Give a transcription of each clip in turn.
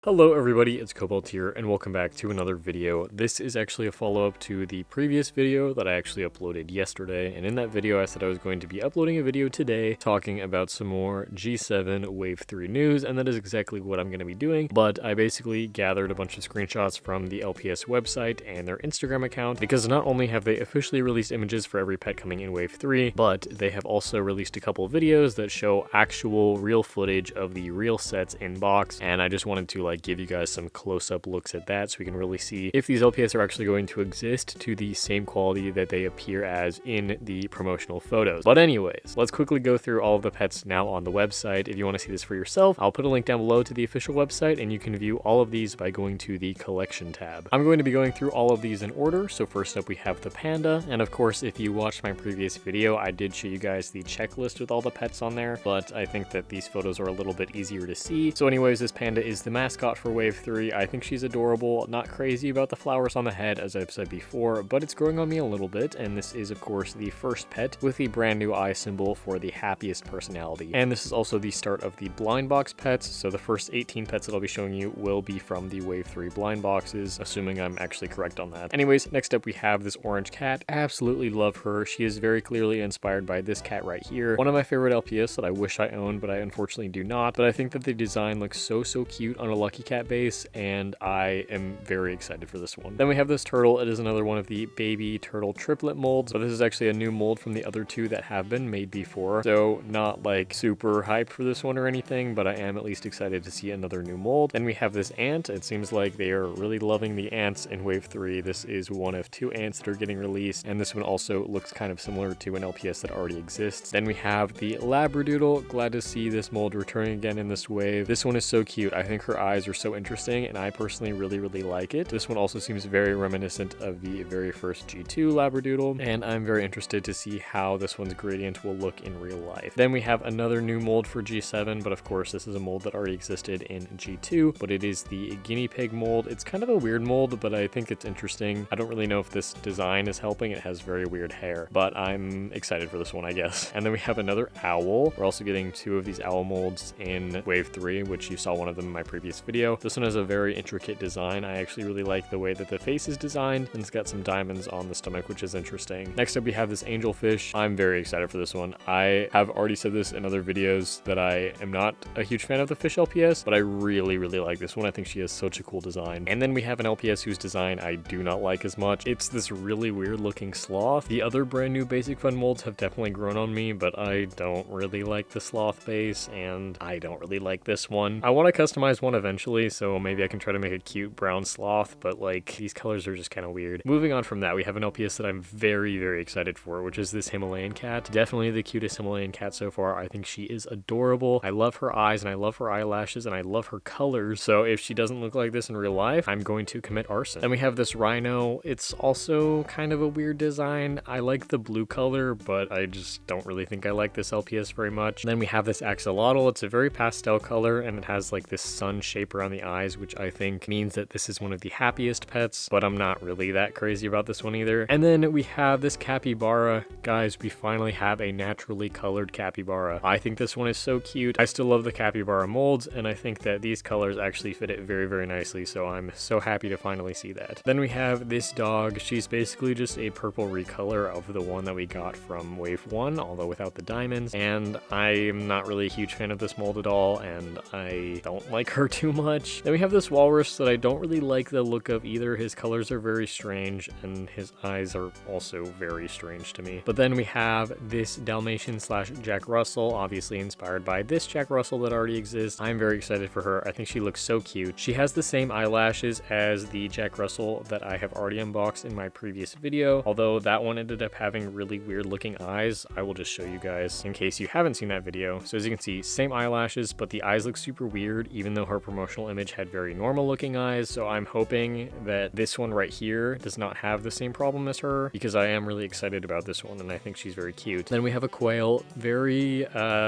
Hello everybody, it's Cobalt here, and welcome back to another video. This is actually a follow-up to the previous video that I actually uploaded yesterday, and in that video I said I was going to be uploading a video today talking about some more G7 Wave 3 news, and that is exactly what I'm going to be doing. But I basically gathered a bunch of screenshots from the LPS website and their Instagram account, because not only have they officially released images for every pet coming in Wave 3, but they have also released a couple of videos that show actual real footage of the real sets in box, and I just wanted to give you guys some close-up looks at that so we can really see if these LPS are actually going to exist to the same quality that they appear as in the promotional photos. But anyways, let's quickly go through all of the pets now on the website. If you want to see this for yourself, I'll put a link down below to the official website, and you can view all of these by going to the collection tab. I'm going to be going through all of these in order. So first up we have the panda, and of course if you watched my previous video I did show you guys the checklist with all the pets on there, but I think that these photos are a little bit easier to see. So anyways, this panda is the mascot for Wave 3. I think she's adorable, not crazy about the flowers on the head as I've said before, but it's growing on me a little bit, and this is of course the first pet with the brand new eye symbol for the happiest personality. And this is also the start of the blind box pets, so the first 18 pets that I'll be showing you will be from the Wave 3 blind boxes, assuming I'm actually correct on that. Anyways, next up we have this orange cat. Absolutely love her. She is very clearly inspired by this cat right here. One of my favorite LPS that I wish I owned, but I unfortunately do not. But I think that the design looks so cute on a Lucky Cat base, and I am very excited for this one. Then we have this turtle. It is another one of the baby turtle triplet molds, but this is actually a new mold from the other two that have been made before, so not super hyped for this one or anything, but I am at least excited to see another new mold. Then we have this ant. It seems like they are really loving the ants in Wave 3. This is one of two ants that are getting released, and this one also looks kind of similar to an LPS that already exists. Then we have the labradoodle. Glad to see this mold returning again in this wave. This one is so cute. I think her eyes are so interesting, and I personally really like it. This one also seems very reminiscent of the very first G2 labradoodle, and I'm very interested to see how this one's gradient will look in real life. Then we have another new mold for G7, but of course this is a mold that already existed in G2, but it is the guinea pig mold. It's kind of a weird mold, but I think it's interesting. I don't really know if this design is helping. It has very weird hair, but I'm excited for this one, I guess. And then we have another owl. We're also getting two of these owl molds in Wave 3, which you saw one of them in my previous video. This one has a very intricate design. I actually really like the way that the face is designed, and it's got some diamonds on the stomach, which is interesting. Next up we have this angelfish. I'm very excited for this one. I have already said this in other videos that I am not a huge fan of the fish LPS, but I really like this one. I think she has such a cool design. And then we have an LPS whose design I do not like as much. It's this really weird looking sloth. The other brand new Basic Fun molds have definitely grown on me, but I don't really like the sloth base, and I don't really like this one. I want to customize one eventually, so maybe I can try to make a cute brown sloth, but these colors are just kind of weird. Moving on from that, we have an LPS that I'm very excited for, which is this Himalayan cat. Definitely the cutest Himalayan cat so far. I think she is adorable. I love her eyes, and I love her eyelashes, and I love her colors, so if she doesn't look like this in real life, I'm going to commit arson. Then we have this rhino. It's also kind of a weird design. I like the blue color, but I just don't really think I like this LPS very much. Then we have this axolotl. It's a very pastel color, and it has this sun shape around the eyes, which I think means that this is one of the happiest pets, but I'm not really that crazy about this one either. And then we have this capybara. Guys, we finally have a naturally colored capybara. I think this one is so cute. I still love the capybara molds, and I think that these colors actually fit it very nicely, so I'm so happy to finally see that. Then we have this dog. She's basically just a purple recolor of the one that we got from Wave 1, although without the diamonds, and I'm not really a huge fan of this mold at all, and I don't like her too much. Then we have this walrus that I don't really like the look of either. His colors are very strange, and his eyes are also very strange to me. But then we have this Dalmatian / Jack Russell, obviously inspired by this Jack Russell that already exists. I'm very excited for her. I think she looks so cute. She has the same eyelashes as the Jack Russell that I have already unboxed in my previous video, although that one ended up having really weird looking eyes. I will just show you guys in case you haven't seen that video. So as you can see, same eyelashes, but the eyes look super weird, even though her promotional image had very normal looking eyes. So I'm hoping that this one right here does not have the same problem as her, because I am really excited about this one, and I think she's very cute. Then we have a quail. Very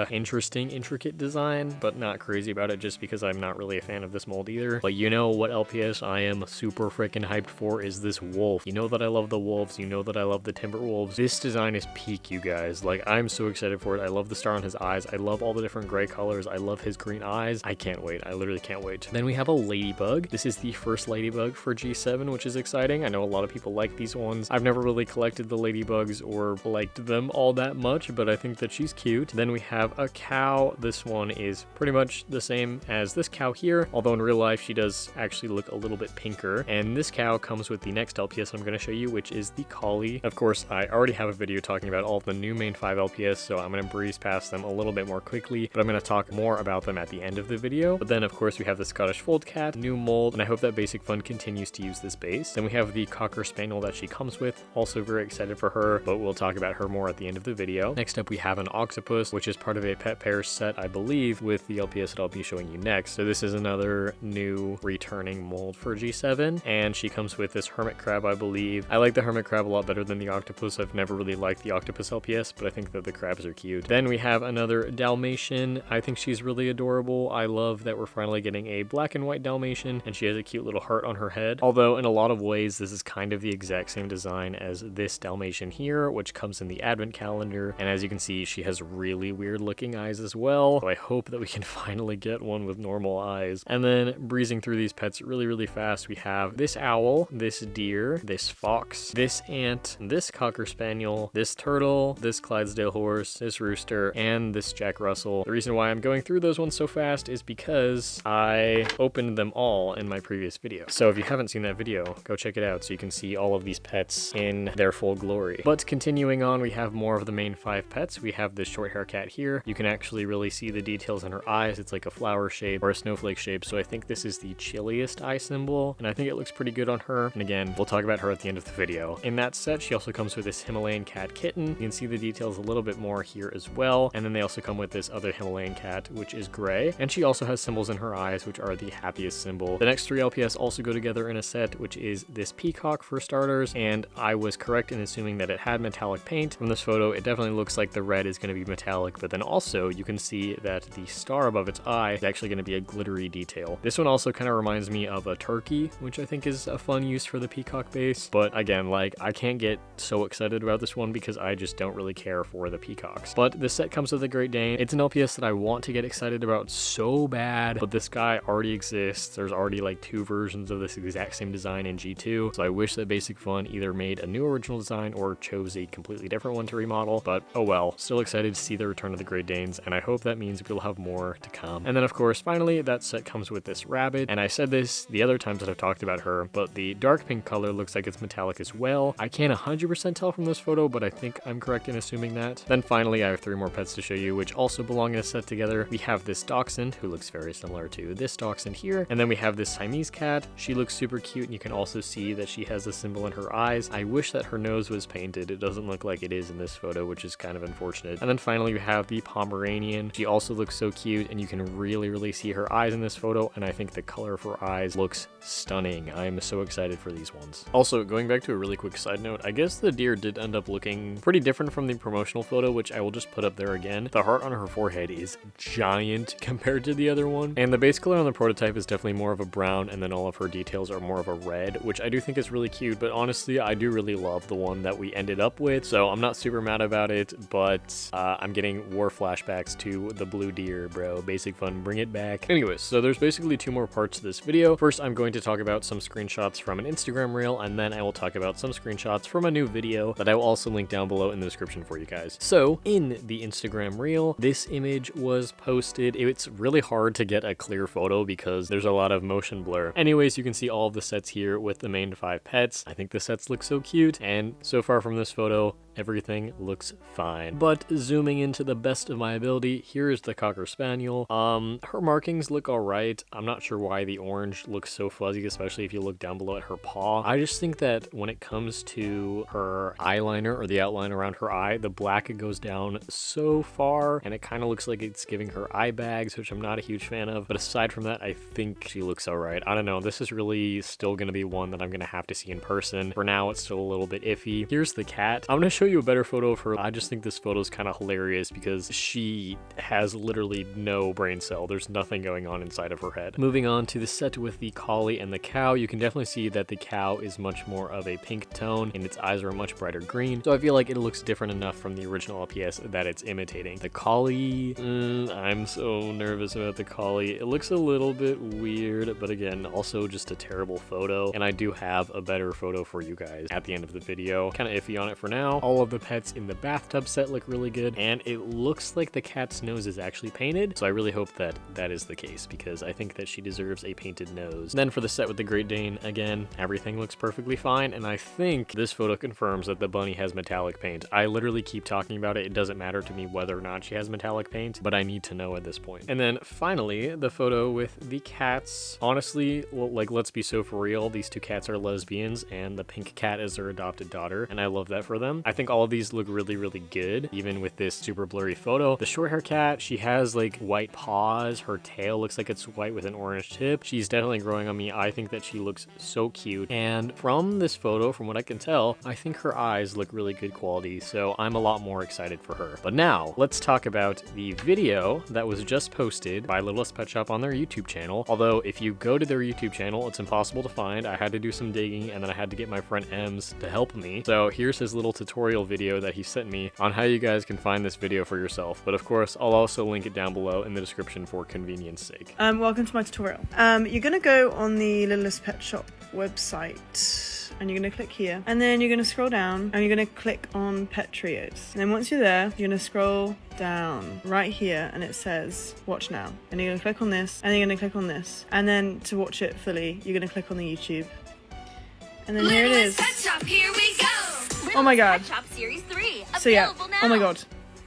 interesting, intricate design, but not crazy about it just because I'm not really a fan of this mold either. But you know what LPS I am super freaking hyped for is this wolf. You know that I love the wolves. You know that I love the timber wolves. This design is peak, you guys. I'm so excited for it. I love the star on his eyes. I love all the different gray colors. I love his green eyes. I can't wait. I literally can't wait. wait. Then we have a ladybug. This is the first ladybug for G7, which is exciting. I know a lot of people like these ones. I've never really collected the ladybugs or liked them all that much, but I think that she's cute. Then we have a cow. This one is pretty much the same as this cow here, although in real life she does actually look a little bit pinker. And this cow comes with the next LPS I'm going to show you, which is the collie. Of course, I already have a video talking about all of the new main 5 LPS, so I'm going to breeze past them a little bit more quickly, but I'm going to talk more about them at the end of the video. But then of course we have the Scottish Fold Cat, new mold, and I hope that Basic Fun continues to use this base. Then we have the Cocker Spaniel that she comes with, also very excited for her, but we'll talk about her more at the end of the video. Next up we have an octopus, which is part of a pet pair set, I believe, with the LPS that I'll be showing you next. So this is another new returning mold for G7, and she comes with this hermit crab, I believe. I like the hermit crab a lot better than the octopus. I've never really liked the octopus LPS, but I think that the crabs are cute. Then we have another Dalmatian. I think she's really adorable. I love that we're finally getting a black and white Dalmatian, and she has a cute little heart on her head. Although in a lot of ways, this is kind of the exact same design as this Dalmatian here, which comes in the advent calendar. And as you can see, she has really weird looking eyes as well. So I hope that we can finally get one with normal eyes. And then breezing through these pets really fast, we have this owl, this deer, this fox, this ant, this cocker spaniel, this turtle, this Clydesdale horse, this rooster, and this Jack Russell. The reason why I'm going through those ones so fast is because I opened them all in my previous video. So if you haven't seen that video, go check it out so you can see all of these pets in their full glory. But continuing on, we have more of the main 5 pets. We have this short hair cat here. You can actually really see the details in her eyes. It's like a flower shape or a snowflake shape. So I think this is the chilliest eye symbol, and I think it looks pretty good on her. And again, we'll talk about her at the end of the video. In that set, she also comes with this Himalayan cat kitten. You can see the details a little bit more here as well. And then they also come with this other Himalayan cat, which is gray. And she also has symbols in her eyes, which are the happiest symbol. The next 3 LPS also go together in a set, which is this peacock for starters. And I was correct in assuming that it had metallic paint. From this photo, it definitely looks like the red is going to be metallic, but then also you can see that the star above its eye is actually going to be a glittery detail. This one also kind of reminds me of a turkey, which I think is a fun use for the peacock base. But again, like, I can't get so excited about this one because I just don't really care for the peacocks. But this set comes with a Great Dane. It's an LPS that I want to get excited about so bad, but this guy already exists. There's already like 2 versions of this exact same design in G2, so I wish that Basic Fun either made a new original design or chose a completely different one to remodel, but oh well. Still excited to see the return of the Great Danes, and I hope that means we'll have more to come. And then of course, finally, that set comes with this rabbit, and I said this the other times that I've talked about her, but the dark pink color looks like it's metallic as well. I can't 100% tell from this photo, but I think I'm correct in assuming that. Then finally, I have 3 more pets to show you, which also belong in a set together. We have this dachshund, who looks very similar to this dachshund here, and then we have this Siamese cat. She looks super cute, and you can also see that she has a symbol in her eyes. I wish that her nose was painted. It doesn't look like it is in this photo, which is kind of unfortunate. And then finally, we have the Pomeranian. She also looks so cute, and you can really see her eyes in this photo, and I think the color of her eyes looks stunning. I am so excited for these ones. Also, going back to a really quick side note, I guess the deer did end up looking pretty different from the promotional photo, which I will just put up there again. The heart on her forehead is giant compared to the other one, and the base color on the prototype is definitely more of a brown, and then all of her details are more of a red, which I do think is really cute. But honestly, I do really love the one that we ended up with, so I'm not super mad about it. But I'm getting war flashbacks to the blue deer, bro. Basic Fun, bring it back. Anyways, so there's basically 2 more parts to this video. First, I'm going to talk about some screenshots from an Instagram reel, and then I will talk about some screenshots from a new video that I will also link down below in the description for you guys. So in the Instagram reel, this image was posted. It's really hard to get a clear photo because there's a lot of motion blur. Anyways, you can see all of the sets here with the main 5 pets. I think the sets look so cute, and so far from this photo, everything looks fine. But zooming into the best of my ability, here is the Cocker Spaniel. Her markings look alright. I'm not sure why the orange looks so fuzzy, especially if you look down below at her paw. I just think that when it comes to her eyeliner or the outline around her eye, the black goes down so far, and it kind of looks like it's giving her eye bags, which I'm not a huge fan of. But aside from that, I think she looks alright. I don't know. This is really still going to be one that I'm going to have to see in person. For now, it's still a little bit iffy. Here's the cat. I'm going to show you a better photo of her. I just think this photo is kind of hilarious because she has literally no brain cell. There's nothing going on inside of her head. Moving on to the set with the collie and the cow, you can definitely see that the cow is much more of a pink tone and its eyes are a much brighter green. So I feel like it looks different enough from the original LPS that it's imitating. The collie, I'm so nervous about the collie. It looks a little bit weird, but again, also just a terrible photo. And I do have a better photo for you guys at the end of the video. Kind of iffy on it for now. All of the pets in the bathtub set look really good, and it looks like the cat's nose is actually painted. So I really hope that that is the case, because I think that she deserves a painted nose. Then for the set with the Great Dane, again, everything looks perfectly fine, and I think this photo confirms that the bunny has metallic paint. I literally keep talking about it. It doesn't matter to me whether or not she has metallic paint, but I need to know at this point. And then finally, the photo with the cats. Honestly, well, like, let's be so for real, these two cats are lesbians, and the pink cat is their adopted daughter, and I love that for them. I think all of these look really, really good, even with this super blurry photo. The short hair cat, she has like white paws. Her tail looks like it's white with an orange tip. She's definitely growing on me. I think that she looks so cute. And from this photo, from what I can tell, I think her eyes look really good quality, so I'm a lot more excited for her. But now, let's talk about the video that was just posted by Littlest Pet Shop on their YouTube channel. Although, if you go to their YouTube channel, it's impossible to find. I had to do some digging, and then I had to get my friend Ems to help me. So here's his little tutorial video that he sent me on how you guys can find this video for yourself. But of course, I'll also link it down below in the description for convenience sake. Welcome to my tutorial. You're gonna go on the Littlest Pet Shop website, and you're gonna click here, and then you're gonna scroll down, and you're gonna click on Pet Trios. And then once you're there, you're gonna scroll down right here, and it says watch now, and you're gonna click on this, and you're gonna click on this, and then to watch it fully, you're gonna click on the YouTube, and then here it is. Pet Shop, here we go. Oh my god. Pet Shop Series 3, So yeah, available now. oh my god,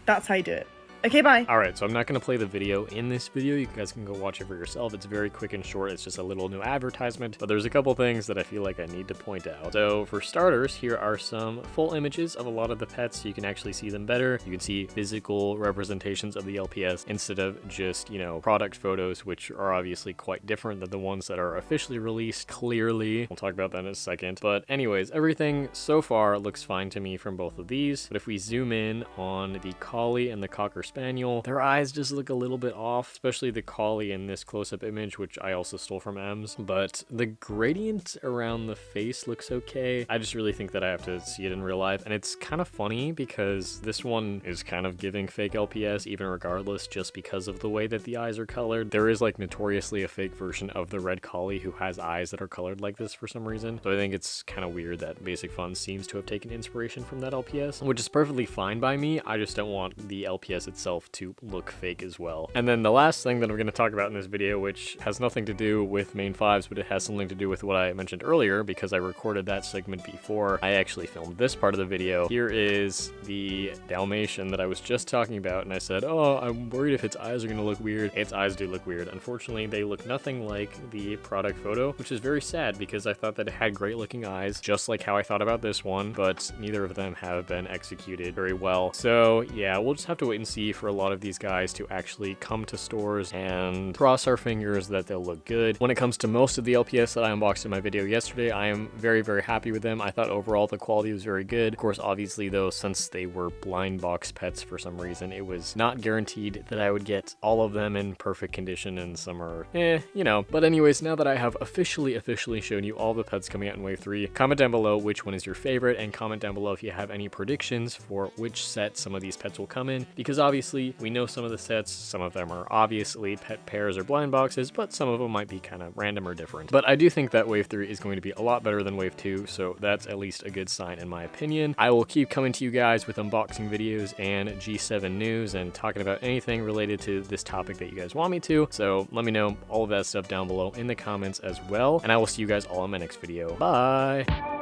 that's how you do it. Okay, bye. Alright, so I'm not going to play the video in this video. You guys can go watch it for yourself. It's very quick and short. It's just a little new advertisement, but there's a couple things that I feel like I need to point out. So for starters, here are some full images of a lot of the pets, so you can actually see them better. You can see physical representations of the LPS instead of just, you know, product photos, which are obviously quite different than the ones that are officially released clearly. We'll talk about that in a second. But anyways, everything so far looks fine to me from both of these. But if we zoom in on the Collie and the Cocker Spaniel, their eyes just look a little bit off, especially the Collie in this close-up image, which I also stole from Ems. But the gradient around the face looks okay. I just really think that I have to see it in real life, and it's kind of funny because this one is kind of giving fake LPS even regardless, just because of the way that the eyes are colored. There is like notoriously a fake version of the Red Collie who has eyes that are colored like this for some reason. So I think it's kind of weird that Basic Fun seems to have taken inspiration from that LPS, which is perfectly fine by me. I just don't want the LPS itself to look fake as well. And then the last thing that I'm going to talk about in this video, which has nothing to do with main fives, but it has something to do with what I mentioned earlier, because I recorded that segment before I actually filmed this part of the video. Here is the Dalmatian that I was just talking about, and I said, oh, I'm worried if its eyes are going to look weird. Its eyes do look weird. Unfortunately, they look nothing like the product photo, which is very sad because I thought that it had great looking eyes, just like how I thought about this one, but neither of them have been executed very well. So yeah, we'll just have to wait and see for a lot of these guys to actually come to stores and cross our fingers that they'll look good. When it comes to most of the LPS that I unboxed in my video yesterday, I am very, very happy with them. I thought overall the quality was very good. Of course, obviously though, since they were blind box pets for some reason, it was not guaranteed that I would get all of them in perfect condition, and some are, you know. But anyways, now that I have officially shown you all the pets coming out in Wave 3, comment down below which one is your favorite, and comment down below if you have any predictions for which set some of these pets will come in, because obviously we know some of the sets, some of them are obviously pet pairs or blind boxes, but some of them might be kind of random or different. But I do think that Wave 3 is going to be a lot better than Wave 2, so that's at least a good sign in my opinion. I will keep coming to you guys with unboxing videos and G7 news and talking about anything related to this topic that you guys want me to, so let me know all of that stuff down below in the comments as well, and I will see you guys all in my next video. Bye!